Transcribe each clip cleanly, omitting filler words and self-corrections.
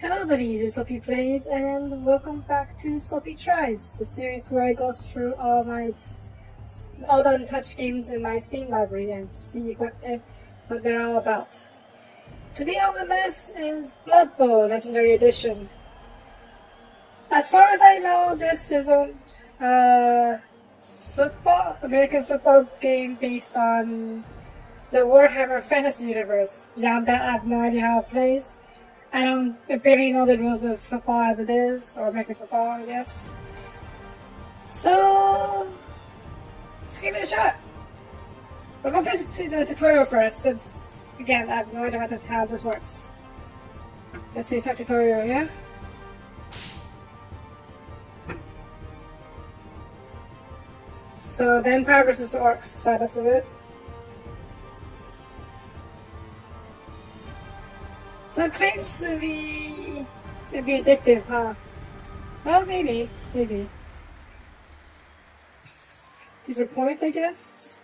Hello everybody, this is Soapie Plays, and welcome back to Soapie Tries, the series where I go through all the Untouched games in my Steam library and see what they're all about. Today on the list is Blood Bowl Legendary Edition. As far as I know, this isn't a American football game based on the Warhammer Fantasy universe. Beyond that, I have no idea how it plays. I don't barely know the rules of football as it is, or American football, I guess. So, let's give it a shot. We're going to play the tutorial first, since, again, I have no idea how this works. Let's see some tutorial, yeah? So, the Empire versus Orcs side of it. So it claims to be addictive, huh? Well, maybe. These are points, I guess?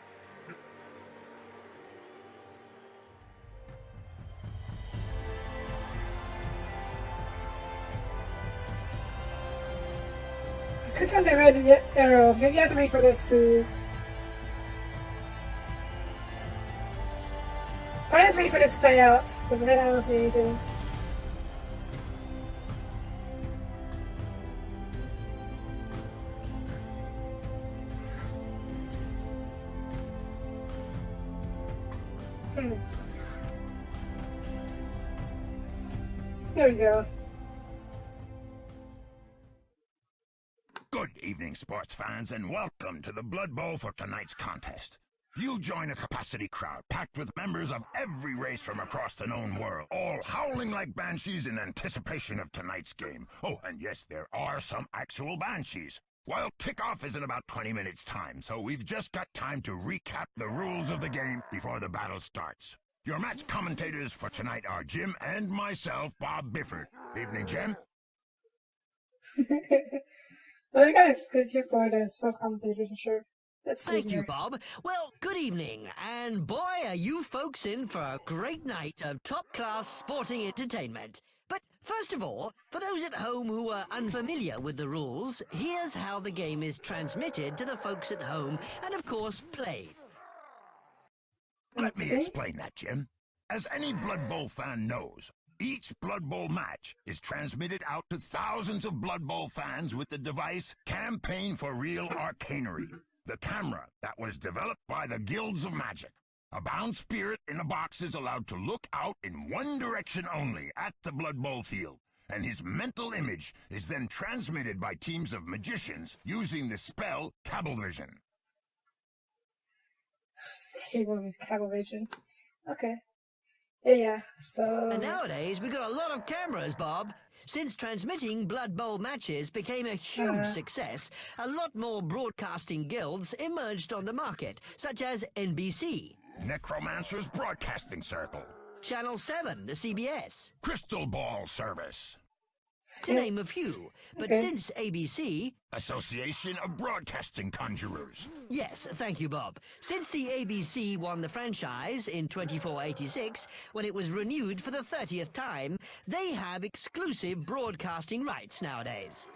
I clicked on the red arrow. Maybe I have to wait for this to... I have to wait for this to play out, because then I don't see anything. There we go. Good evening, sports fans, and welcome to the Blood Bowl for tonight's contest. You join a capacity crowd packed with members of every race from across the known world, all howling like banshees in anticipation of tonight's game. Oh, and yes, there are some actual banshees. Well, kickoff is in about 20 minutes' time, so we've just got time to recap the rules of the game before the battle starts. Your match commentators for tonight are Jim and myself, Bob Bifford. Evening, Jim. Well, I got a good check for the sports commentators for sure. Let's see Thank here. you, Bob. Well, good evening, and boy, are you folks in for a great night of top-class sporting entertainment. But first of all, for those at home who are unfamiliar with the rules, here's how the game is transmitted to the folks at home and, of course, played. Let me explain that, Jim. As any Blood Bowl fan knows, each Blood Bowl match is transmitted out to thousands of Blood Bowl fans with the device Campaign for Real Arcanery, the camera that was developed by the Guilds of Magic. A bound spirit in a box is allowed to look out in one direction only at the Blood Bowl field, and his mental image is then transmitted by teams of magicians using the spell Cablevision. Cablevision. Okay. Yeah, so... And nowadays, we've got a lot of cameras, Bob. Since transmitting Blood Bowl matches became a huge success, a lot more broadcasting guilds emerged on the market, such as NBC, Necromancer's Broadcasting Circle, Channel 7, the CBS, Crystal Ball Service, to name a few. But since ABC... Association of Broadcasting Conjurers. Yes, thank you, Bob. Since the ABC won the franchise in 2486, when it was renewed for the 30th time, they have exclusive broadcasting rights nowadays.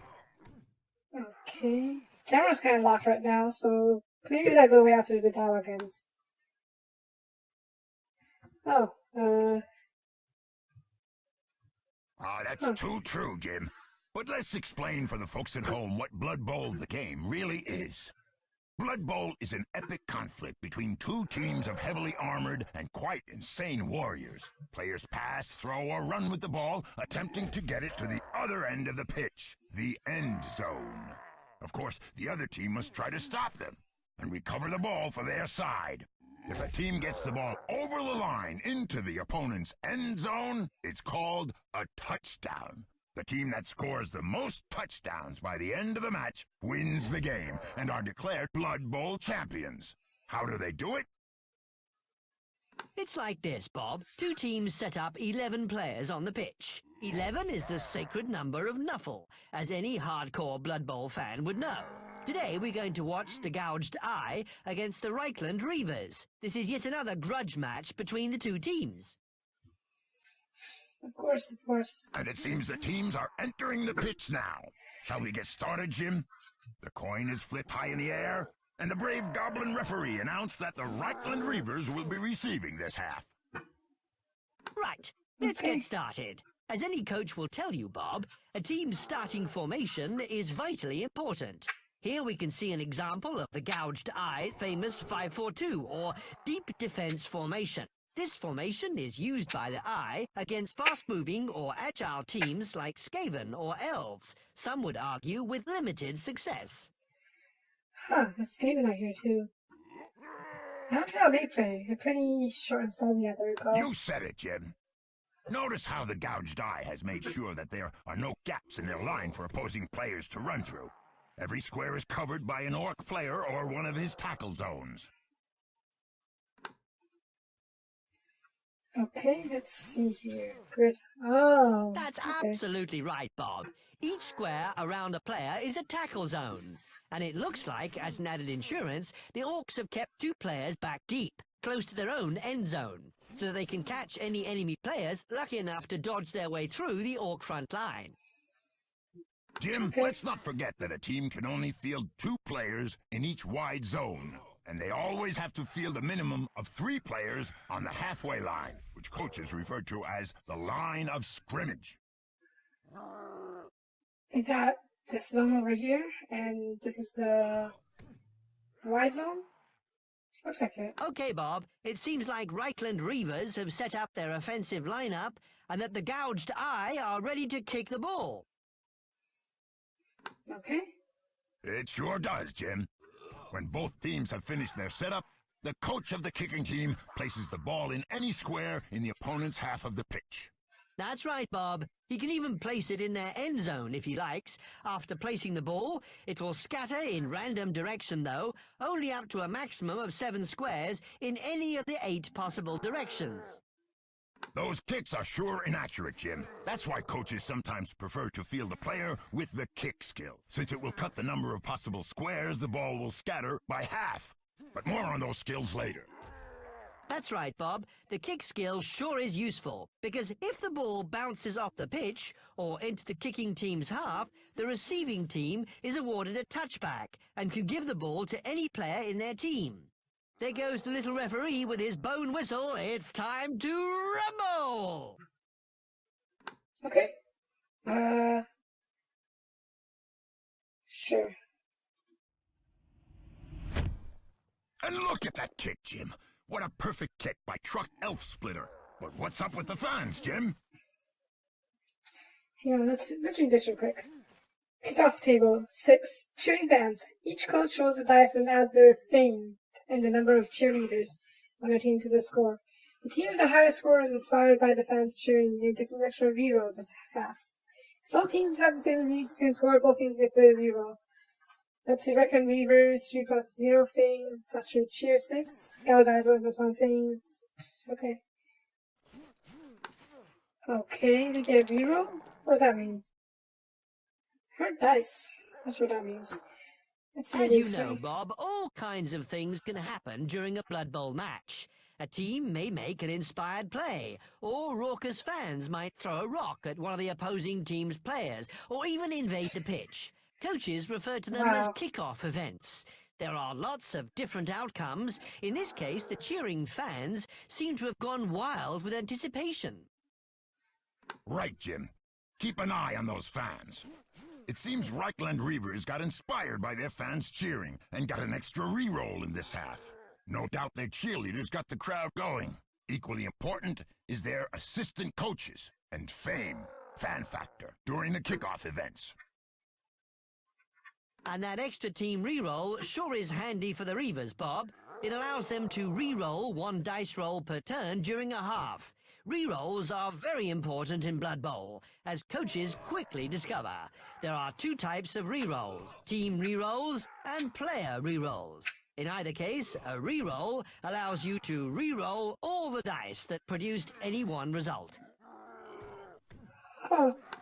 Okay. Camera's kind of locked right now, so maybe that go away after the dialogue ends. Oh, That's too true, Jim. But let's explain for the folks at home what Blood Bowl the game really is. Blood Bowl is an epic conflict between two teams of heavily armored and quite insane warriors. Players pass, throw, or run with the ball, attempting to get it to the other end of the pitch, the end zone. Of course, the other team must try to stop them and recover the ball for their side. If a team gets the ball over the line into the opponent's end zone, it's called a touchdown. The team that scores the most touchdowns by the end of the match wins the game and are declared Blood Bowl champions. How do they do it? It's like this, Bob. Two teams set up 11 players on the pitch. 11 is the sacred number of Nuffle, as any hardcore Blood Bowl fan would know. Today we're going to watch the Gouged Eye against the Reichland Reavers. This is yet another grudge match between the two teams. Of course, of course. And it seems the teams are entering the pitch now. Shall we get started, Jim? The coin is flipped high in the air, and the brave goblin referee announced that the Reichland Reavers will be receiving this half. Right, let's get started. As any coach will tell you, Bob, a team's starting formation is vitally important. Here we can see an example of the gouged eye famous 5-4-2, or deep defense formation. This formation is used by the eye against fast-moving or agile teams like Skaven or Elves. Some would argue with limited success. Huh, the Skaven are here too. I wonder how they play. They're pretty short and stubby, as I recall. You said it, Jim. Notice how the gouged eye has made sure that there are no gaps in their line for opposing players to run through. Every square is covered by an orc player or one of his tackle zones. Okay, let's see here. Grid. Oh, That's okay. absolutely right, Bob. Each square around a player is a tackle zone. And it looks like, as an added insurance, the Orcs have kept 2 players back deep, close to their own end zone, so they can catch any enemy players lucky enough to dodge their way through the Orc front line. Jim, let's not forget that a team can only field 2 players in each wide zone, and they always have to field a minimum of 3 players on the halfway line, which coaches refer to as the line of scrimmage. Is that this zone over here? And this is the wide zone? Looks like it. Okay, Bob, it seems like Reichland Reavers have set up their offensive lineup and that the gouged eye are ready to kick the ball. Okay. It sure does, Jim. When both teams have finished their setup, the coach of the kicking team places the ball in any square in the opponent's half of the pitch. That's right, Bob. He can even place it in their end zone if he likes. After placing the ball, it will scatter in random direction, though, only up to a maximum of 7 squares in any of the 8 possible directions. Those kicks are sure inaccurate, Jim. That's why coaches sometimes prefer to field a player with the kick skill, since it will cut the number of possible squares the ball will scatter by half. But more on those skills later. That's right, Bob. The kick skill sure is useful, because if the ball bounces off the pitch or into the kicking team's half, the receiving team is awarded a touchback and can give the ball to any player in their team. There goes the little referee with his bone whistle. It's time to rumble! Okay. Sure. And look at that kick, Jim. What a perfect kick by Truck Elf Splitter. But what's up with the fans, Jim? Hang on, let's read this real quick. Kickoff table 6. Cheering fans. Each coach rolls a dice and adds their fame and the number of cheerleaders on their team to the score. The team with the highest score is inspired by the fans cheering and gets an extra reroll this half. If all teams have the same score, both teams get the reroll. Let's see, Reckon Reavers, 3 plus 0 fame, plus 3 cheer 6. Galadize 1 plus 1 fame. Okay. Okay, they get a reroll? What does that mean? Hard dice. Not sure what that means. Let's see. As you know, Bob, all kinds of things can happen during a Blood Bowl match. A team may make an inspired play, or raucous fans might throw a rock at one of the opposing team's players, or even invade the pitch. Coaches refer to them as kickoff events. There are lots of different outcomes. In this case, the cheering fans seem to have gone wild with anticipation. Right, Jim. Keep an eye on those fans. It seems Reichland Reavers got inspired by their fans cheering and got an extra reroll in this half. No doubt their cheerleaders got the crowd going. Equally important is their assistant coaches and fame, fan factor, during the kickoff events. And that extra team reroll sure is handy for the Reavers, Bob. It allows them to reroll 1 dice roll per turn during a half. Rerolls are very important in Blood Bowl, as coaches quickly discover. There are 2 types of rerolls, team rerolls and player rerolls. In either case, a reroll allows you to reroll all the dice that produced any one result.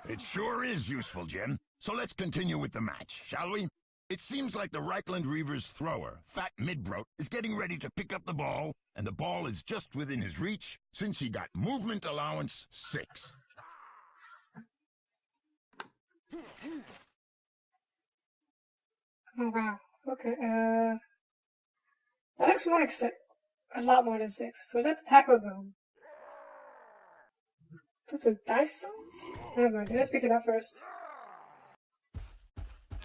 It sure is useful, Jim. So let's continue with the match, shall we? It seems like the Reichland Reavers thrower, Fat Midbroat, is getting ready to pick up the ball, and the ball is just within his reach since he got movement allowance 6. Oh wow. Okay. That looks more like a lot more than 6. So is that the tackle zone? Those are dice zones? I have no idea. Let's pick it up first.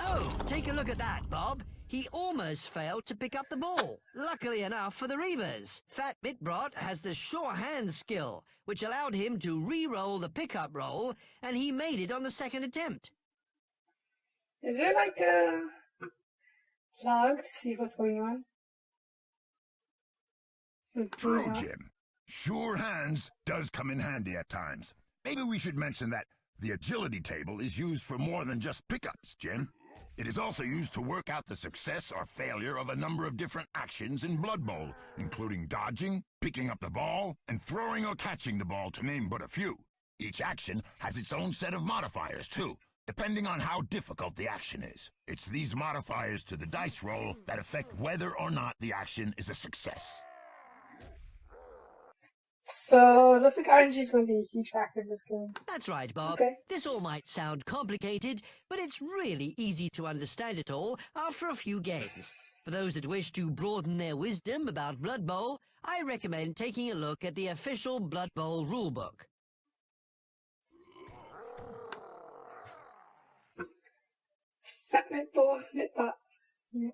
Oh, take a look at that, Bob. He almost failed to pick up the ball. Luckily enough for the Reavers, Fat Mitbrot has the sure hand skill, which allowed him to re-roll the pickup roll, and he made it on the second attempt. Is there like a log to see what's going on? True, Jim. Sure hands does come in handy at times. Maybe we should mention that the agility table is used for more than just pickups, Jim. It is also used to work out the success or failure of a number of different actions in Blood Bowl, including dodging, picking up the ball, and throwing or catching the ball, to name but a few. Each action has its own set of modifiers, too, depending on how difficult the action is. It's these modifiers to the dice roll that affect whether or not the action is a success. So, it looks like RNG is going to be a huge factor in this game. That's right, Bob. Okay. This all might sound complicated, but it's really easy to understand it all after a few games. For those that wish to broaden their wisdom about Blood Bowl, I recommend taking a look at the official Blood Bowl rulebook. Fat Mitbot. Yeah.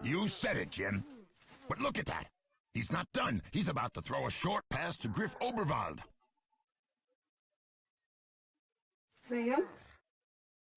You said it, Jim. But look at that. He's not done. He's about to throw a short pass to Griff Oberwald. I am?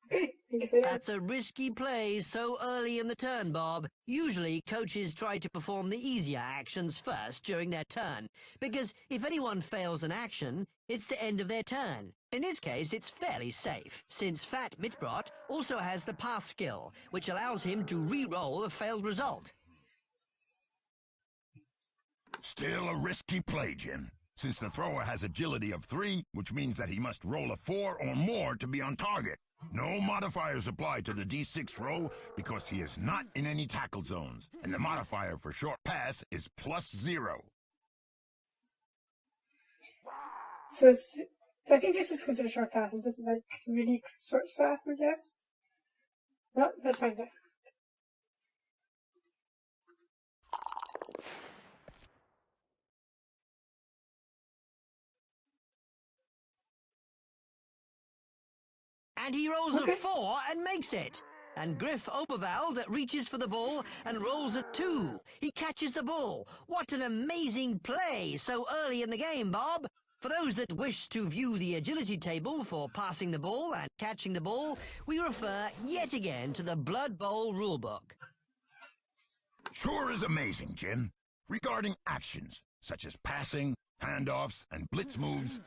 Okay, I guess I am. That's a risky play so early in the turn, Bob. Usually, coaches try to perform the easier actions first during their turn, because if anyone fails an action, it's the end of their turn. In this case, it's fairly safe, since Fat Mitbrot also has the pass skill, which allows him to re-roll a failed result. Still a risky play, Jim, since the thrower has agility of 3, which means that he must roll a 4 or more to be on target. No modifiers apply to the D6 roll because he is not in any tackle zones, and the modifier for short pass is +0. So I think this is considered short pass, and this is like really short pass, I guess. No, let's find out. And he rolls a 4 and makes it. And Griff Oberwald reaches for the ball and rolls a 2. He catches the ball. What an amazing play so early in the game, Bob. For those that wish to view the agility table for passing the ball and catching the ball, we refer yet again to the Blood Bowl rulebook. Sure is amazing, Jim. Regarding actions, such as passing, handoffs, and blitz moves,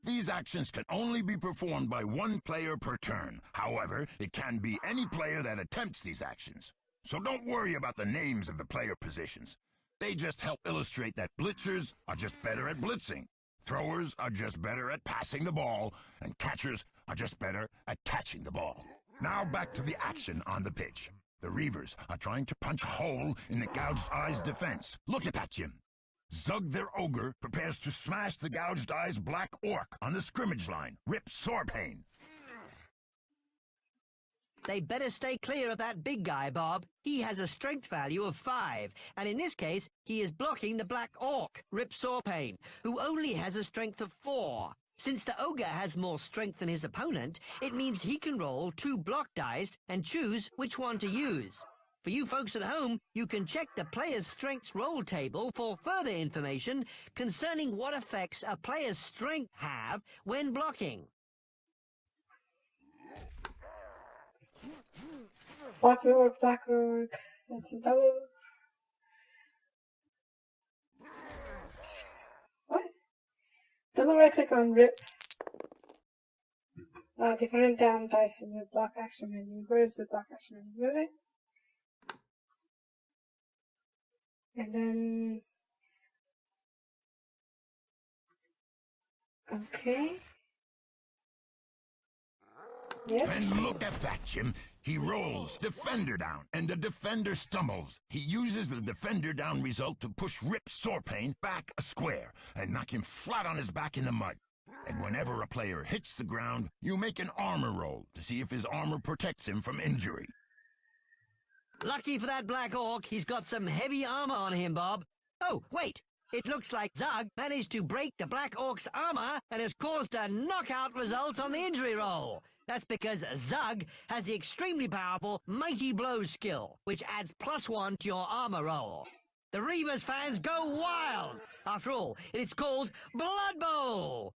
these actions can only be performed by one player per turn. However, it can be any player that attempts these actions. So don't worry about the names of the player positions. They just help illustrate that blitzers are just better at blitzing, throwers are just better at passing the ball, and catchers are just better at catching the ball. Now back to the action on the pitch. The Reavers are trying to punch a hole in the Gouged Eye's defense. Look at that, Jim. Zug their ogre prepares to smash the Gouged Eye's black orc on the scrimmage line. Rip Soapie. They better stay clear of that big guy, Bob. He has a strength value of 5, and in this case, he is blocking the black orc, Rip Soapie, who only has a strength of 4. Since the ogre has more strength than his opponent, it means he can roll 2 block dice and choose which one to use. For you folks at home, you can check the player's strengths roll table for further information concerning what effects a player's strength have when blocking. Black orc. That's a double. What? Double right click on Rip. Different down dice in the block action menu. Where is the block action menu? Really? And then, okay. Yes. And look at that, Jim. He rolls defender down, and the defender stumbles. He uses the defender down result to push Rip Soapie back a square and knock him flat on his back in the mud. And whenever a player hits the ground, you make an armor roll to see if his armor protects him from injury. Lucky for that Black Orc, he's got some heavy armor on him, Bob. Oh, wait. It looks like Zug managed to break the Black Orc's armor and has caused a knockout result on the injury roll. That's because Zug has the extremely powerful Mighty Blow skill, which adds +1 to your armor roll. The Reavers fans go wild. After all, it's called Blood Bowl.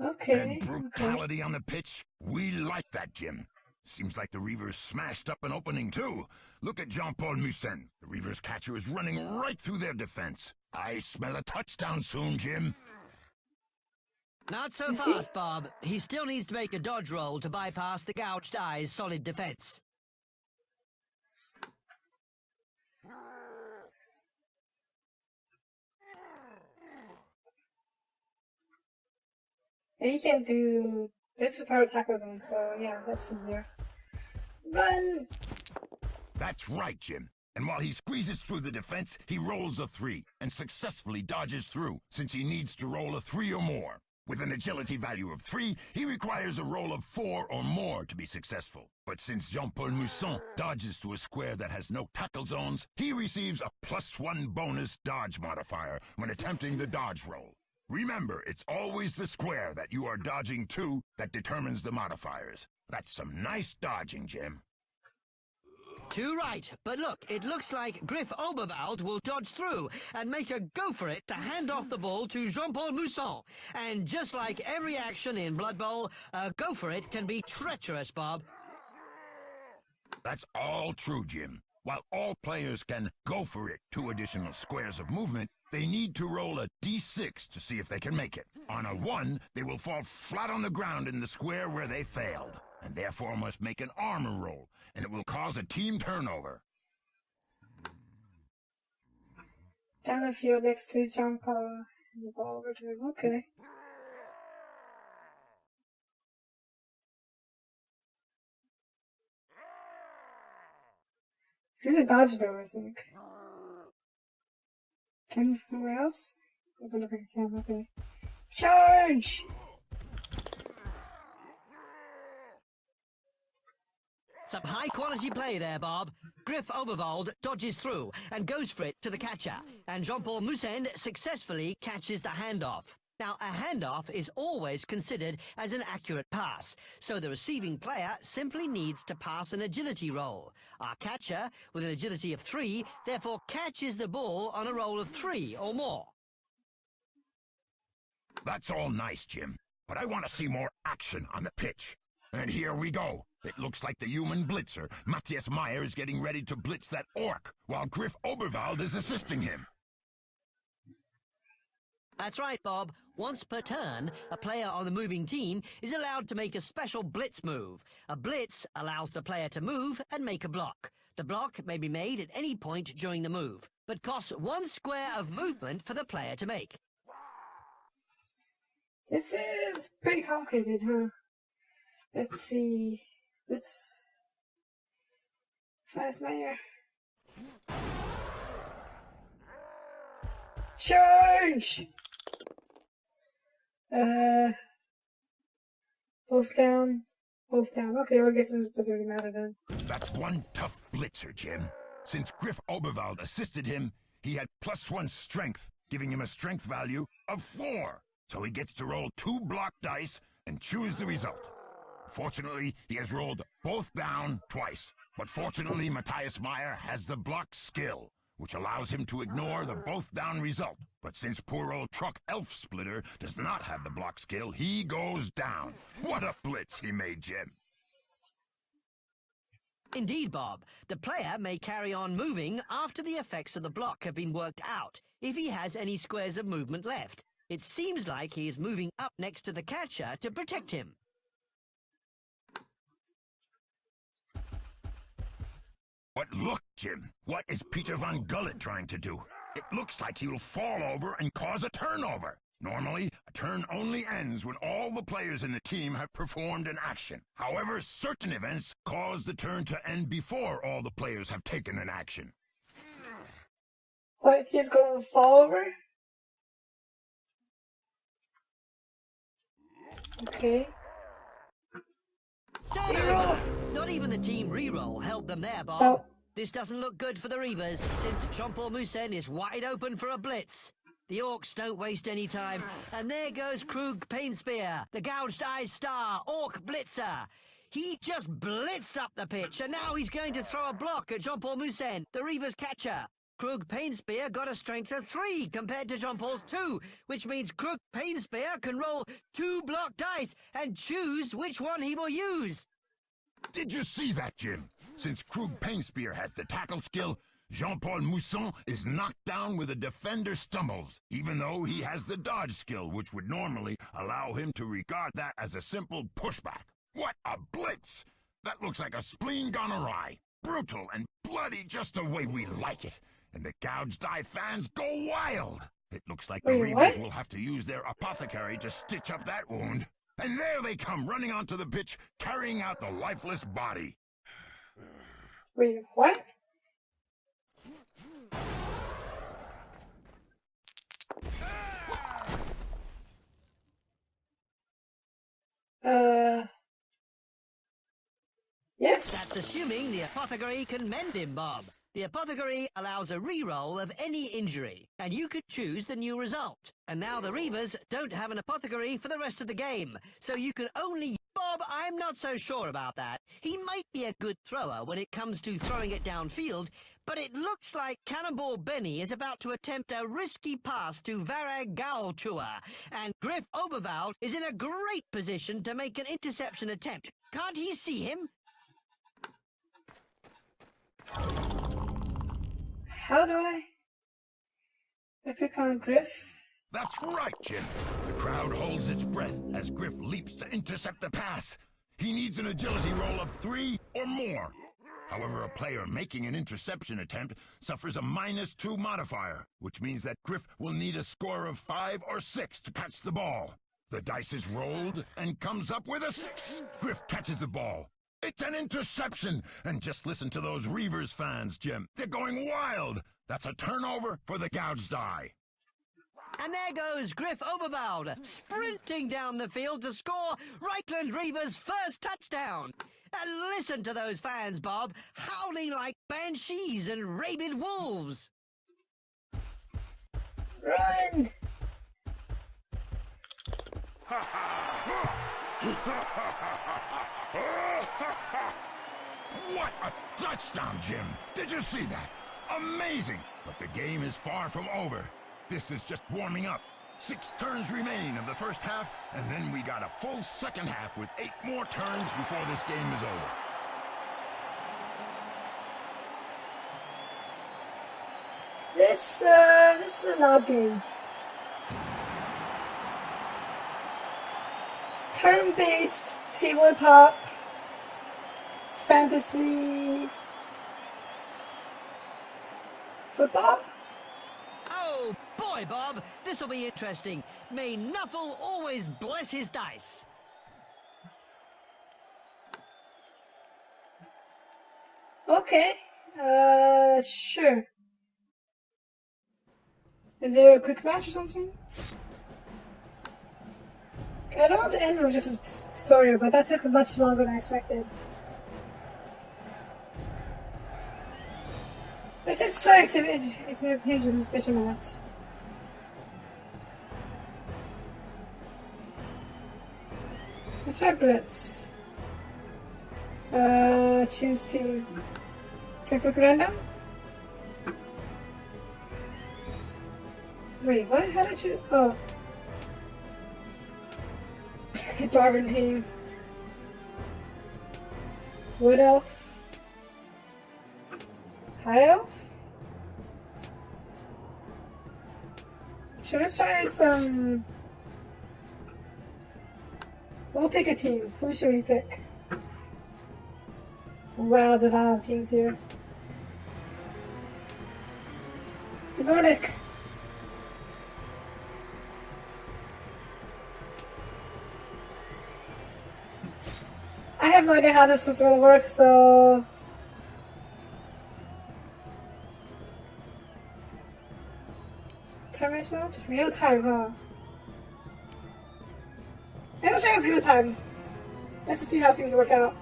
Okay. And brutality on the pitch? We like that, Jim. Seems like the Reavers smashed up an opening, too. Look at Jean-Paul Musen. The Reavers catcher is running right through their defense. I smell a touchdown soon, Jim. Not so fast, Bob. He still needs to make a dodge roll to bypass the gouged eye's solid defense. Yeah, you can do... This is power tackle zone, so yeah, that's easier. Run! That's right, Jim. And while he squeezes through the defense, he rolls a 3 and successfully dodges through, since he needs to roll a 3 or more. With an agility value of 3, he requires a roll of 4 or more to be successful. But since Jean-Paul Musen dodges to a square that has no tackle zones, he receives a +1 bonus dodge modifier when attempting the dodge roll. Remember, it's always the square that you are dodging to that determines the modifiers. That's some nice dodging, Jim. Too right, but look, it looks like Griff Oberwald will dodge through and make a go for it to hand off the ball to Jean-Paul Musen. And just like every action in Blood Bowl, a go for it can be treacherous, Bob. That's all true, Jim. While all players can go for it 2 additional squares of movement, they need to roll a d6 to see if they can make it. On a 1, they will fall flat on the ground in the square where they failed, and therefore must make an armor roll, and it will cause a team turnover. Down the field next to jump the ball over to him. Okay. Do the dodge though, I think. Can I move somewhere else? Doesn't look like I can, okay. Charge! Some high-quality play there, Bob. Griff Oberwald dodges through and goes for it to the catcher, and Jean-Paul Musen successfully catches the handoff. Now, a handoff is always considered as an accurate pass, so the receiving player simply needs to pass an agility roll. Our catcher, with an agility of 3, therefore catches the ball on a roll of 3 or more. That's all nice, Jim, but I want to see more action on the pitch. And here we go. It looks like the human blitzer, Matthias Meyer, is getting ready to blitz that orc, while Griff Oberwald is assisting him. That's right, Bob. Once per turn, a player on the moving team is allowed to make a special blitz move. A blitz allows the player to move and make a block. The block may be made at any point during the move, but costs 1 square of movement for the player to make. This is pretty complicated, huh? Let's see. Let's... Fast Meyer. Charge! Both down. Both down. Okay, well, I guess it doesn't really matter then. That's one tough blitzer, Jim. Since Griff Oberwald assisted him, he had +1 strength, giving him a strength value of 4. So he gets to roll 2 block dice and choose the result. Fortunately, he has rolled both down twice. But fortunately, Matthias Meyer has the block skill, which allows him to ignore the both down result. But since poor old Truck Elf Splitter does not have the block skill, he goes down. What a blitz he made, Jim. Indeed, Bob. The player may carry on moving after the effects of the block have been worked out, if he has any squares of movement left. It seems like he is moving up next to the catcher to protect him. But look, Jim, what is Peter Von Gullet trying to do? It looks like he'll fall over and cause a turnover. Normally, a turn only ends when all the players in the team have performed an action. However, certain events cause the turn to end before all the players have taken an action. What, he's gonna fall over? Okay. Turn over! Not even the team reroll helped them there, Bob. Oh. This doesn't look good for the Reavers, since Jean-Paul Moussin is wide open for a blitz. The Orcs don't waste any time, and there goes Krug Painspear, the gouged eyes star, Orc Blitzer. He just blitzed up the pitch, and now he's going to throw a block at Jean-Paul Moussin, the Reavers' catcher. Krug Painspear got a strength of 3 compared to Jean-Paul's 2, which means Krug Painspear can roll 2 block dice and choose which one he will use. Did you see that, Jim? Since Krug Painspear has the tackle skill, Jean-Paul Moussin is knocked down with a defender stumbles, even though he has the dodge skill, which would normally allow him to regard that as a simple pushback. What a blitz! That looks like a spleen gone awry. Brutal and bloody just the way we like it. And the gouged eye fans go wild. It looks like the Wait, Reavers what? will have to use their apothecary to stitch up that wound. And there they come, running onto the pitch, carrying out the lifeless body. Wait, what? Yes. That's assuming the apothecary can mend him, Bob. The apothecary allows a reroll of any injury, and you could choose the new result. And now the Reavers don't have an apothecary for the rest of the game, so you can only... Bob, I'm not so sure about that. He might be a good thrower when it comes to throwing it downfield, but it looks like Cannonball Benny is about to attempt a risky pass to Varag Gaulchua, and Griff Oberwald is in a great position to make an interception attempt. Can't he see him? How do I click on Griff? That's right, Jim. The crowd holds its breath as Griff leaps to intercept the pass. He needs an agility roll of 3 or more. However, a player making an interception attempt suffers a -2 modifier, which means that Griff will need a score of 5 or 6 to catch the ball. The dice is rolled and comes up with a 6. Griff catches the ball. It's an interception! And just listen to those Reavers fans, Jim. They're going wild! That's a turnover for the gouged eye. And there goes Griff Oberwald, sprinting down the field to score Reichland Reavers' first touchdown. And listen to those fans, Bob, howling like banshees and rabid wolves. Run! What a touchdown, Jim! Did you see that? Amazing! But the game is far from over. This is just warming up. 6 turns remain of the first half, and then we got a full second half with 8 more turns before this game is over. This is an odd game. Turn-based tabletop fantasy football. Oh, boy, Bob, this'll be interesting. May Nuffle always bless his dice. Okay, sure. Is there a quick match or something? I don't want to end with just a tutorial, but that took much longer than I expected. Let's just try exhibition match. Let's try Blitz. Choose team. Can I click random? Wait, what? How did I choose? Oh. Darwin team. Wood Elf. High Elf? Should we try some... We'll pick a team. Who should we pick? Wow, there's a lot of teams here. The Nordic. I have no idea how this is gonna work, so... Turn-based mode? Real time, huh? And we'll try a real time. Just to see how things work out.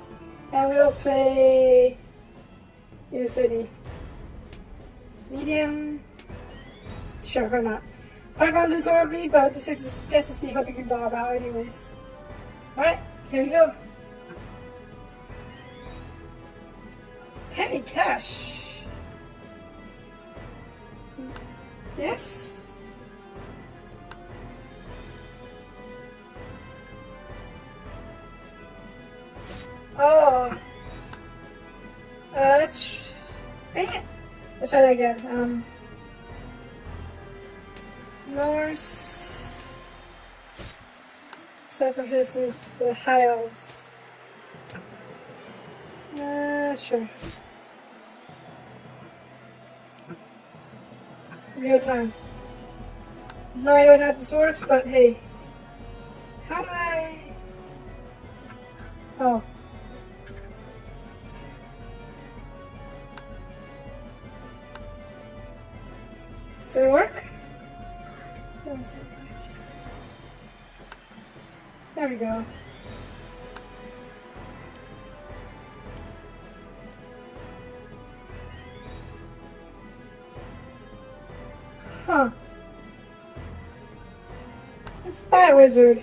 And we'll play in the city. Medium. Sure, why not? Probably gonna lose Soapie, but this is just to see how the game's all about anyways. Alright, here we go. Petty cash. Yes. Oh. Let's. Dang it. Let's try that again. Norse. Sacrifices the high elves. Sure. Real time. No idea how this works, but hey. How do I... Oh. Does it work? Yes. There we go. Huh. Let's buy a wizard.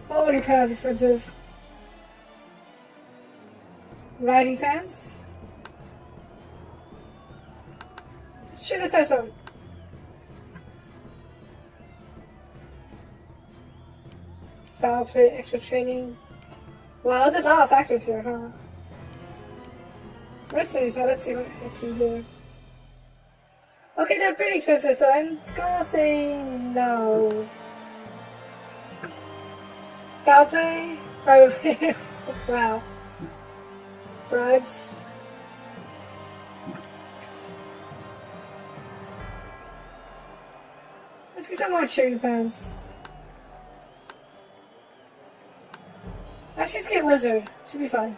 Holy cow, it's expensive. Riding fans? Let's try some. Foul play, extra training. Wow, there's a lot of factors here, huh? Mercenaries, so let's see here. Okay, they're pretty expensive, so I'm gonna say no. Foul play? Probably. Wow. Bribes. Let's get some more cheering fans. Actually, let's get wizard. Should be fun.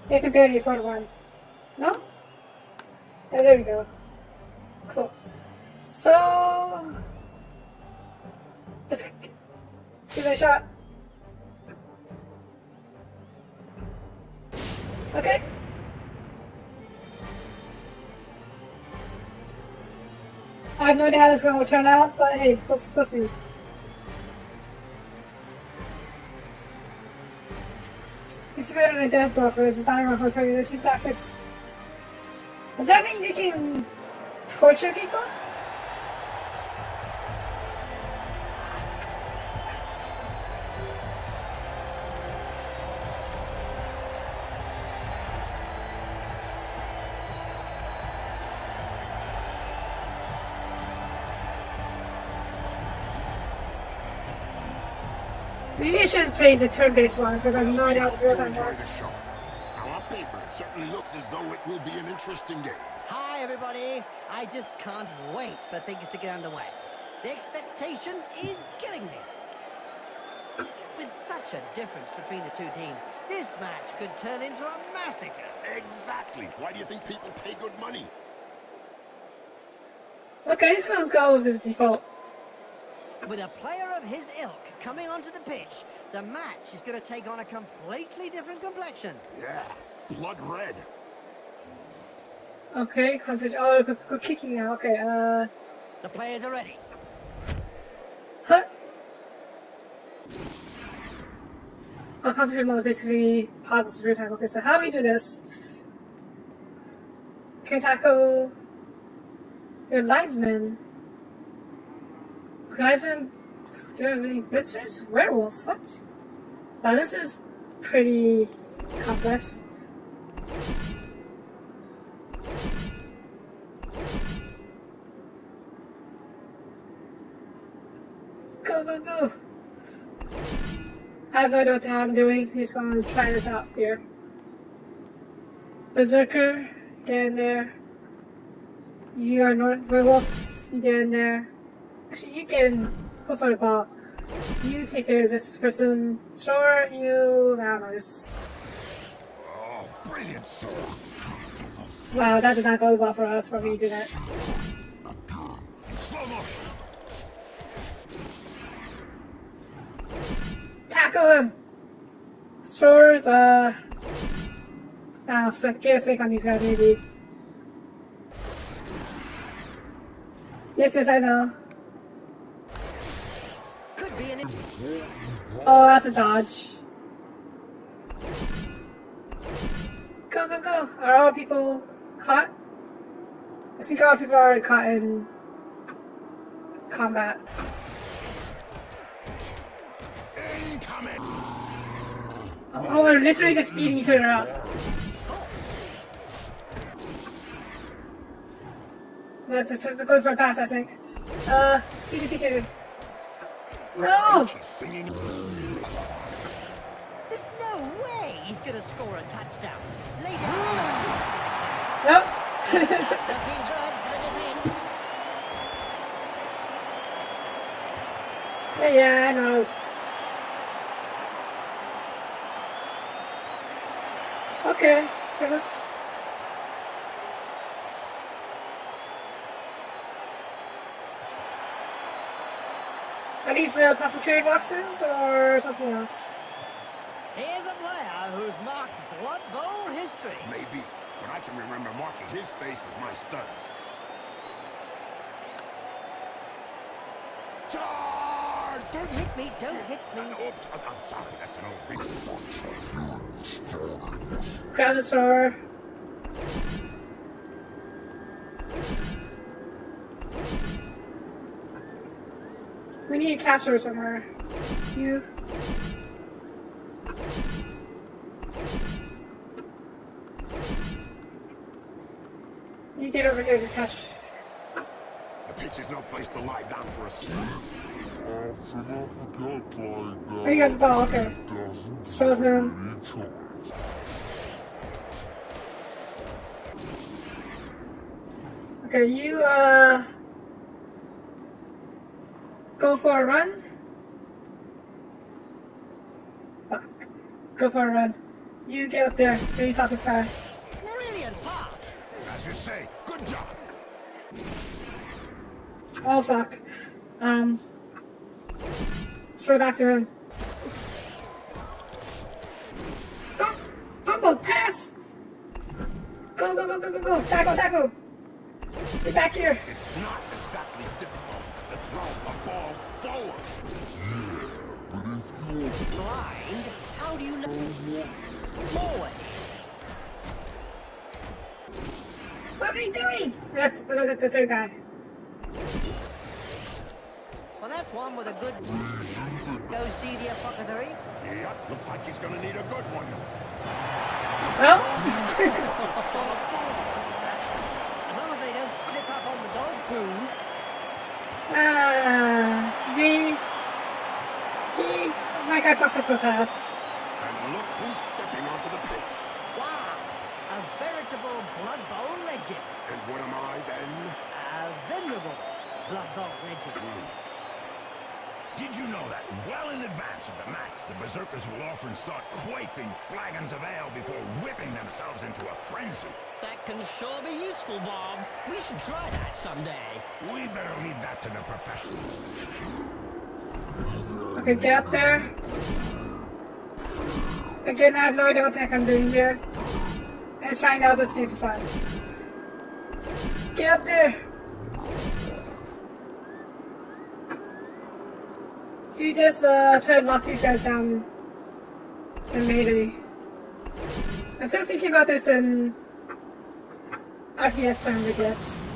I can barely afford one. No? Yeah, there we go. Cool. So let's give it a shot. Okay. I have no idea how this is going to turn out, but hey, we'll see. It's better than death offer. It's a diamond for targeting tactics. Does that mean you can torture people? Maybe I should play the turn-based one because I have no idea how the real-time works. Now on paper, it certainly looks as though it will be an interesting game. Hi, everybody. I just can't wait for things to get underway. The expectation is killing me. With such a difference between the two teams, this match could turn into a massacre. Exactly. Why do you think people pay good money? Okay, just gonna go with the default. With a player of his ilk coming onto the pitch, the match is going to take on a completely different complexion. Yeah, blood red. Okay, concentration. Oh, we're kicking now. Okay, The players are ready. Huh? Oh, concentration mode basically pauses every time. Okay, so how do we do this? Can tackle your linesman. Can I do you have any blitzers? Werewolves? What? Wow, this is pretty complex. Go, go, go! I have no idea what the hell I'm doing. I'm just gonna try this out here. Berserker, get in there. You are werewolf, you get in there. Actually, you can go for the ball. You take care of this person. Sure, you... I don't know, just... Oh, brilliant, sir. Wow, that did not go well for me to do that. Slow motion. tackle him. Swords, get a flick on these guys, maybe. Yes, I know. Could be an... Oh, that's a dodge. Go, go, go! Are all people caught? I think all people are caught in combat. Incoming! Oh, we're literally just beating each other up. Let's go for a pass, I think. See if you can. No! She's singing. There's no way he's gonna score a touchdown. Lay down. Nope. Looking good for the defense. Yeah, I know. Okay, let's. Are these apothecary boxes or something else? Here's a player who's marked Blood Bowl history. Maybe, but I can remember marking his face with my studs. Charge! Don't hit me, don't hit me. Oops, I'm sorry, that's an old reach. Grab the sword. We need a capture somewhere. You. You get over here to catch. The pitch is no place to lie down for a sleep. Oh, you got the ball, okay. Throw him. Okay, you, go for a run. Fuck. Go for a run. You get up there. Release off this guy. Brilliant pass. As you say, good job. Oh, fuck. Throw back to him. Fumble, pass! Go, go, go, go, go, go. Tackle, tackle. Get back here. It's not exactly difficult to throw a ball forward. Blind? How do you know? More ways. What are you doing? That's the third guy. Well, that's one with a good... Go see the apothecary. Yep, looks like he's gonna need a good one. Well, As long as they don't slip up on the dog poo. My guy fucked up a pass. And look who's stepping onto the pitch. Wow. A veritable Blood Bowl legend. And what am I then? A venerable Blood Bowl legend. Did you know that well in advance of the match, the berserkers will often start quaffing flagons of ale before whipping themselves into a frenzy? That can sure be useful, Bob. We should try that someday. We better leave that to the professionals. Okay, get up there. Again, I have no idea what the heck I'm doing here. I'm just trying out this game for fun. Get up there! You just try to lock these guys down in melee. I'm still thinking about this in RTS terms, I guess.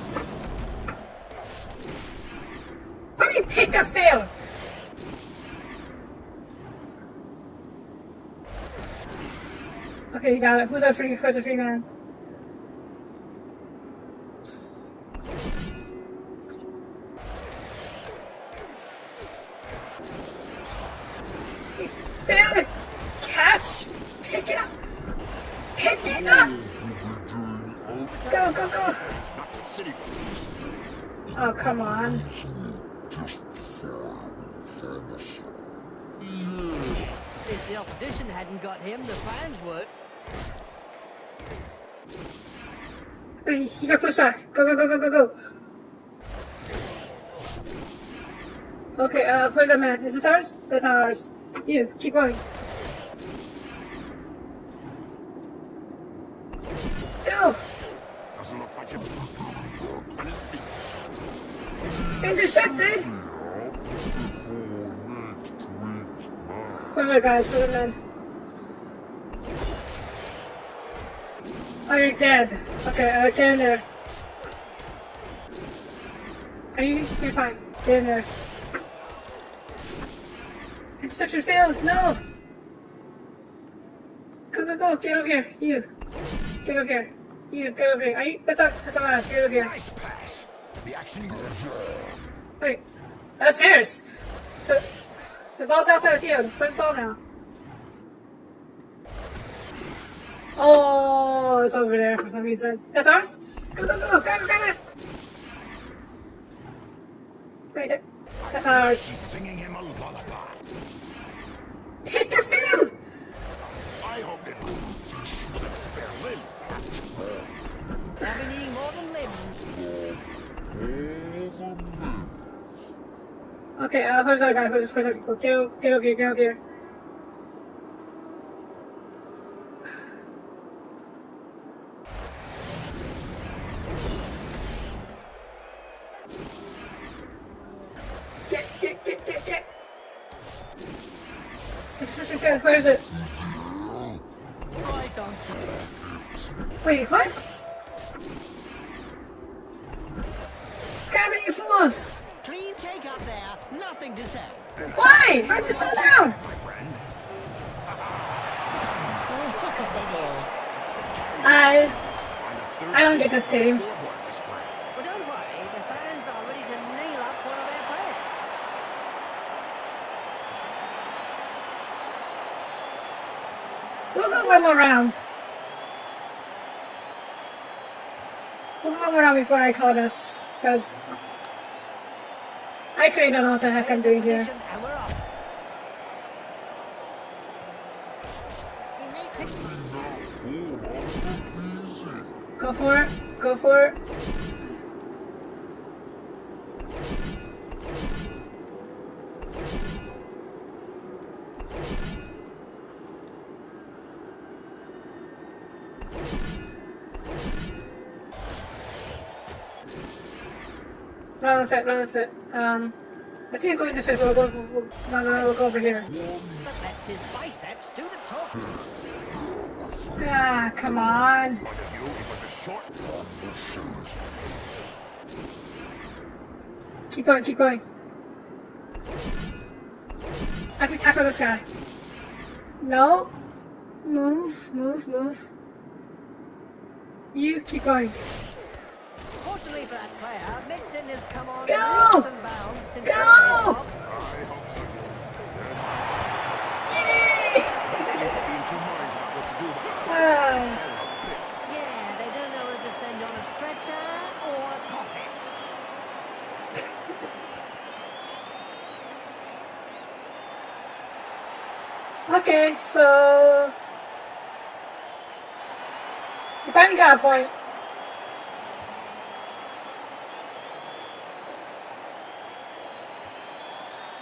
How do you pick a fail? Okay, you got it. Who's our free man? He failed to catch! Pick it up! Pick it up! Go, go, go! Not the city. Oh, come on. If the opposition hadn't got him, the fans would. He got pushed back. Go, go, go, go, go, go. Okay, where's that man? Is this ours? That's not ours. You, keep going. Go! Doesn't look like it. On his feet. Intercepted! Where are the guys? Where are the men? Oh, you're dead. Okay, get in there. Are you? You're fine. Get in there. Interception fails! No! Go, go, go! Get over here! You! Get over here! You, get over here! Are you? That's on us! Get over here! Nice pass. The action. Wait, that's theirs! The ball's outside the field. Where's the ball now? Oh, it's over there for some reason. That's ours? Go, go, go! Grab it, grab it! Wait, that's ours. Singing him a lullaby. Hit the field! I hope it. Some spare limbs. I'll be needing more than limbs. Okay, where's our guy? Where's our people? Get over here, get over here. Get. Where is it? Right on. Wait, what? Grab it, you fools! Clean take up there. Nothing to say. Why? I just fell down! My friend. I don't get this game. Scoreboard display. But don't worry, the fans are ready to nail up one of their players. We'll go one more round. We'll go one more round before I call this, because I clearly don't know what the heck I'm doing here. And we're off. He may pick Go for it. Go for it. Run with it. I think I'm going this way, so we'll go over here. that lets his biceps do the talking. Ah, come on. Point of view, it was a short. Keep going. I can tackle this guy. No. Move. You keep going. Fortunately for that player, Mixon has come on Go! leaps and bounds since Go! I hope so, Jim. Yay! There's seems to be in two minds about what to do about it. Pitch. Yeah, they don't know whether to send on a stretcher or a coffin. Okay, so you finally got a point.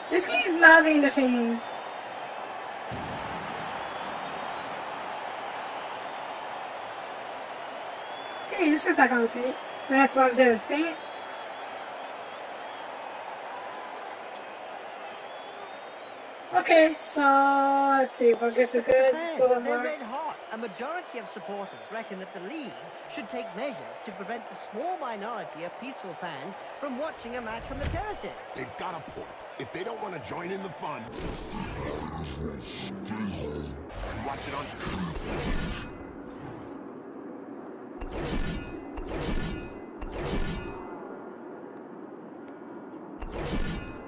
This game is madly entertaining. Hey, this is back on the street. That's what I'm doing, stay. Okay, so let's see. I guess we're good. Go one They're more. red hot. A majority of supporters reckon that the league should take measures to prevent the small minority of peaceful fans from watching a match from the terraces. They've got a point. If they don't want to join in the fun, and watch it on.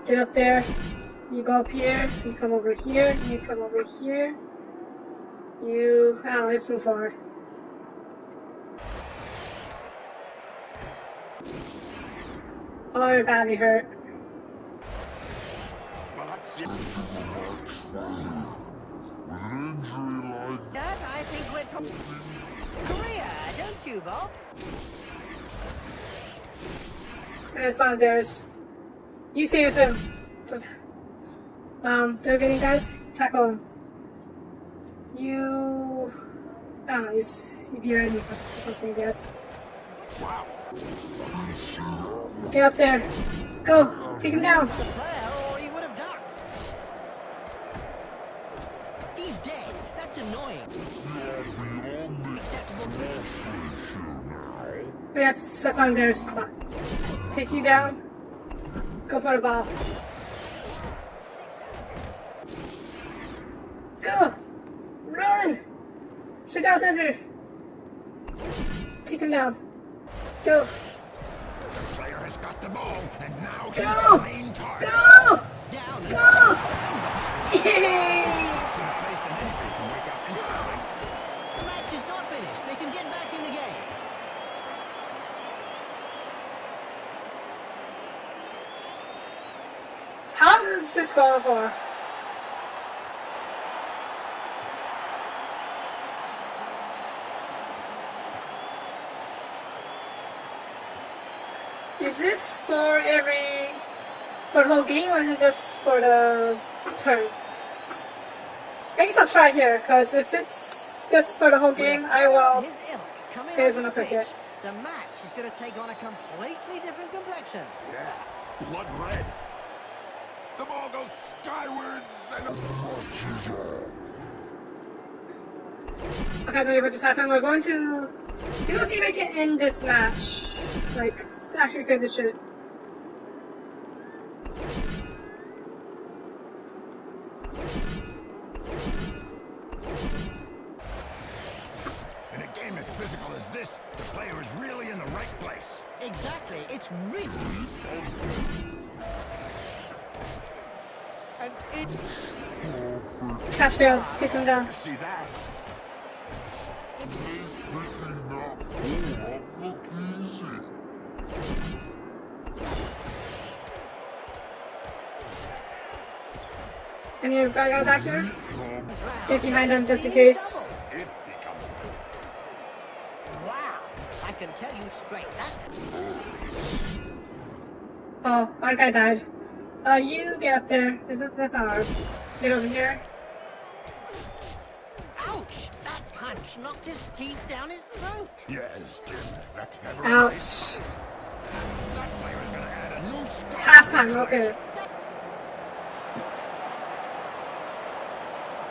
Get up there. You go up here. You come over here. You come over here. You. Oh, let's move forward. Oh, you're badly hurt. Well, that's it. That, I think we're talking Korea, don't you, Bob? It's fine, theirs. You stay with him. Do you have any guys? Tackle him. You... I don't know, you'd be ready for something, I guess. Wow. Get up there. Go! Take him down! The player, or he would have ducked. He's dead. That's annoying. Acceptable. That's on there. Spot. Take you down. Go for the ball. Go! Run! Shoot down center! Take him down. Go! The player has got the ball, and now he's Go! the main target. Go! Down. Go! Yay! Slaps in the face and anything can wake up instantly. The match is not finished. They can get back in the game. How is this going for? Is this for the whole game, or is it just for the turn? I guess I'll try here, because if it's just for the whole game, I will. His ilk coming Here's onto an the uppercut. pitch. The match is going to take on a completely different complexion. Yeah, blood red. The ball goes skywards and... Okay, maybe what just happened. We're going to. We'll see if I can end this match. Like, actually finish it. In a game as physical as this, the player is really in the right place. Exactly. It's really... And it... Catch failed. Take him down. You see that? Any bad guy back here? Get behind him just in case. If he comes around. Wow. I can tell you straight that... Oh, our guy died. You get up there. That's ours. Get over here. Ouch! That punch knocked his teeth down his throat. Yes, Jim, that's never Ouch. nice. That player is going to add a new scar. Halftime, okay.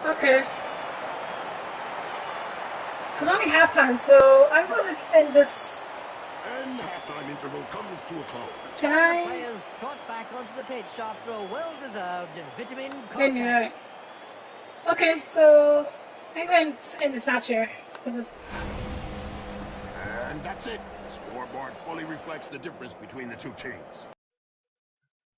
Okay. It's only halftime, so I'm going to end this. And halftime interval comes to a close. Can The I? players trot back onto the pitch after a well-deserved vitamin Wait a minute. contact. Okay, so I'm going to end this match here. This is. And that's it. The scoreboard fully reflects the difference between the two teams.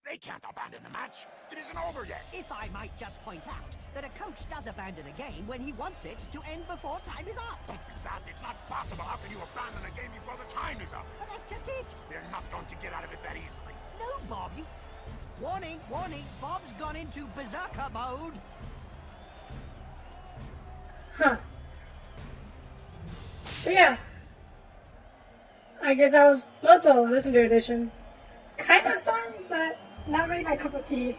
They can't abandon the match. It isn't over yet. If I might just point out that a coach does abandon a game when he wants it to end before time is up. Don't be daft. It's not possible. How can you abandon a game before the time is up? But that's just it. They're not going to get out of it that easily. No, Bob, you... Warning, warning, Bob's gone into berserker mode. Huh. So yeah. I guess that was Blood Bowl Legendary Edition. Kind of fun, but not really my cup of tea.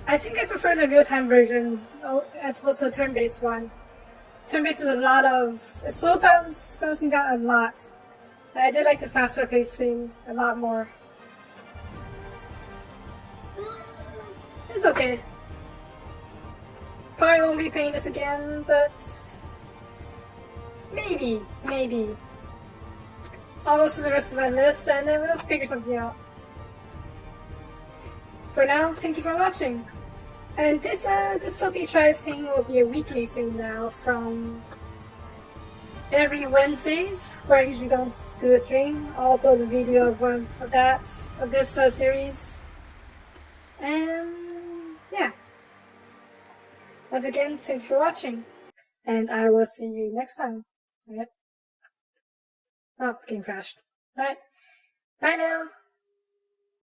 I think I prefer the real-time version as opposed to the turn-based one. Turn-based is a lot of... It slows things down a lot. I did like the faster pacing a lot more. It's okay. Probably won't be playing this again, but... Maybe. I'll go through the rest of my list and then we'll figure something out. For now, thank you for watching. And this Soapie Tries thing will be a weekly thing now from every Wednesdays, where I usually don't do a stream. I'll upload a video of this series. And yeah. Once again, thank you for watching. And I will see you next time. Yep. Oh, game crashed. Alright. Bye now.